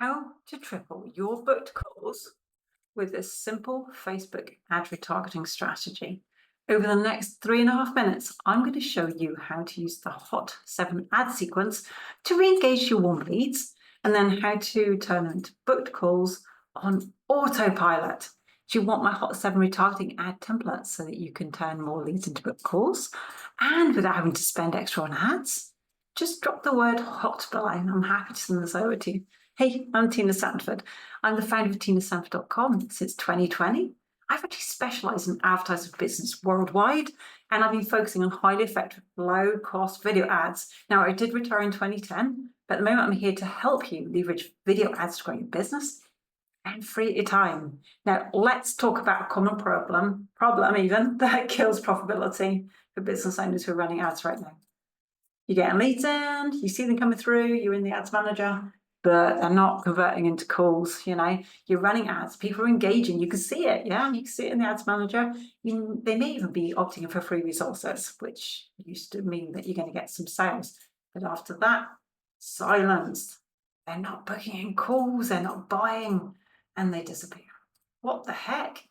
How to triple your booked calls with a simple Facebook ad retargeting strategy. Over the next 3.5 minutes, I'm going to show you how to use the Hot 7 ad sequence to re-engage your warm leads, and then how to turn them into booked calls on autopilot. Do you want my Hot 7 retargeting ad templates so that you can turn more leads into booked calls and without having to spend extra on ads? Just drop the word hot below. I'm happy to send this over to you. Hey, I'm Tina Sanford. I'm the founder of tinasanford.com since 2020. I've actually specialised in advertising business worldwide, and I've been focusing on highly effective, low-cost video ads. Now, I did retire in 2010, but at the moment I'm here to help you leverage video ads to grow your business and free your time. Now, let's talk about a common problem even, that kills profitability for business owners who are running ads right now. You're getting leads in, you see them coming through, you're in the ads manager, but they're not converting into calls. You're running ads, people are engaging, you can see it. You can see it in the ads manager. They may even be opting in for free resources, which used to mean that you're going to get some sales, but after that, silenced. They're not booking in calls, they're not buying, and they disappear. What the heck?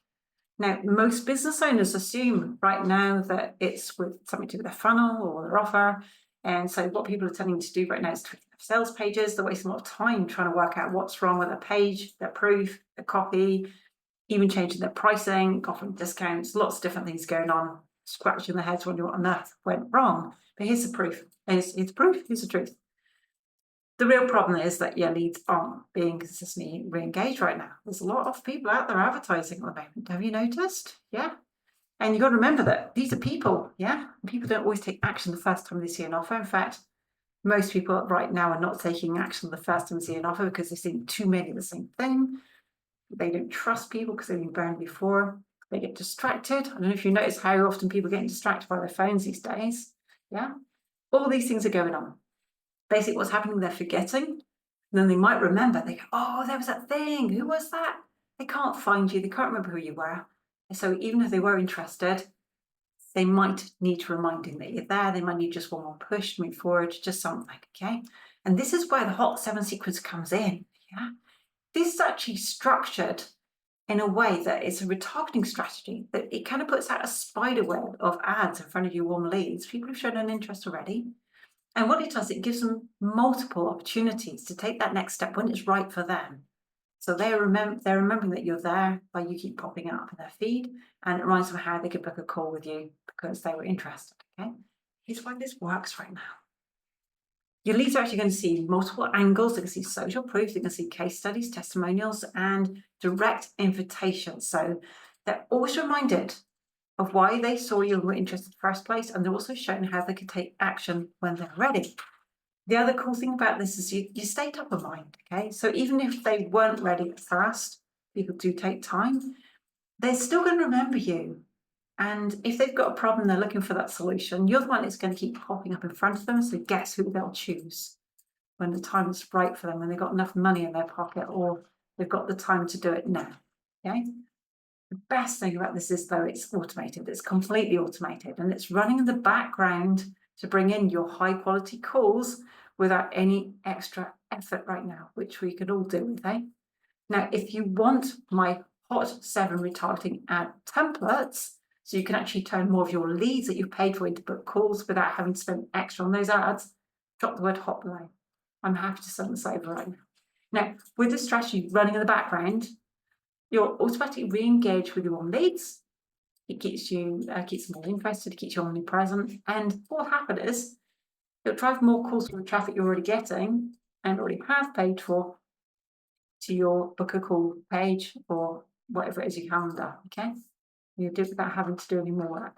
Now, most business owners assume right now that it's with something to do with their funnel or their offer. And so what people are tending to do right now is tweak their sales pages. They're wasting a lot of time trying to work out what's wrong with their page, their proof, their copy, even changing their pricing, offering discounts, lots of different things going on, scratching their heads wondering what on earth went wrong. But here's the proof. Here's proof. Here's the truth. The real problem is that your leads aren't being consistently re-engaged right now. There's a lot of people out there advertising at the moment. Have you noticed? Yeah. And you've got to remember that these are people. Yeah. People don't always take action the first time they see an offer. In fact, most people right now are not taking action the first time they see an offer because they've seen too many of the same thing. They don't trust people because they've been burned before. They get distracted. I don't know if you notice how often people are getting distracted by their phones these days. Yeah. All these things are going on. Basically, what's happening, they're forgetting. And then they might remember. They go, oh, there was that thing. Who was that? They can't find you. They can't remember who you were. And so even if they were interested, they might need reminding that you're there. They might need just one more push to move forward, just something, okay? And this is where the Hot 7 sequence comes in, yeah? This is actually structured in a way that it's a retargeting strategy, that it kind of puts out a spider web of ads in front of your warm leads. People have shown an interest already. And what it does, it gives them multiple opportunities to take that next step when it's right for them. So they're remembering that you're there by you keep popping up in their feed, and it reminds them how they could book a call with you because they were interested, okay? Here's why this works right now. Your leads are actually going to see multiple angles. They're going to see social proof, they're going to see case studies, testimonials, and direct invitations. So they're always reminded of why they saw you and were interested in the first place, and they're also shown how they could take action when they're ready. The other cool thing about this is you stay top of mind, okay? So even if they weren't ready at first, people do take time, they're still going to remember you. And if they've got a problem, they're looking for that solution, you're the one that's going to keep popping up in front of them, so guess who they'll choose when the time is right for them, when they've got enough money in their pocket or they've got the time to do it now, okay? The best thing about this is, though, it's automated. It's completely automated, and it's running in the background to bring in your high-quality calls without any extra effort right now, which we could all do, okay? Now, if you want my Hot 7 retargeting ad templates, so you can actually turn more of your leads that you've paid for into book calls without having to spend extra on those ads, drop the word hot below. I'm happy to send this over right now. Now, with this strategy running in the background, you're automatically re-engaged with your warm leads. It keeps you keeps them more interested, it keeps you omnipresent, and what will happen is it'll drive more calls from the traffic you're already getting and already have paid for to your book a call page or whatever it is you calendar, okay? You do it without having to do any more work.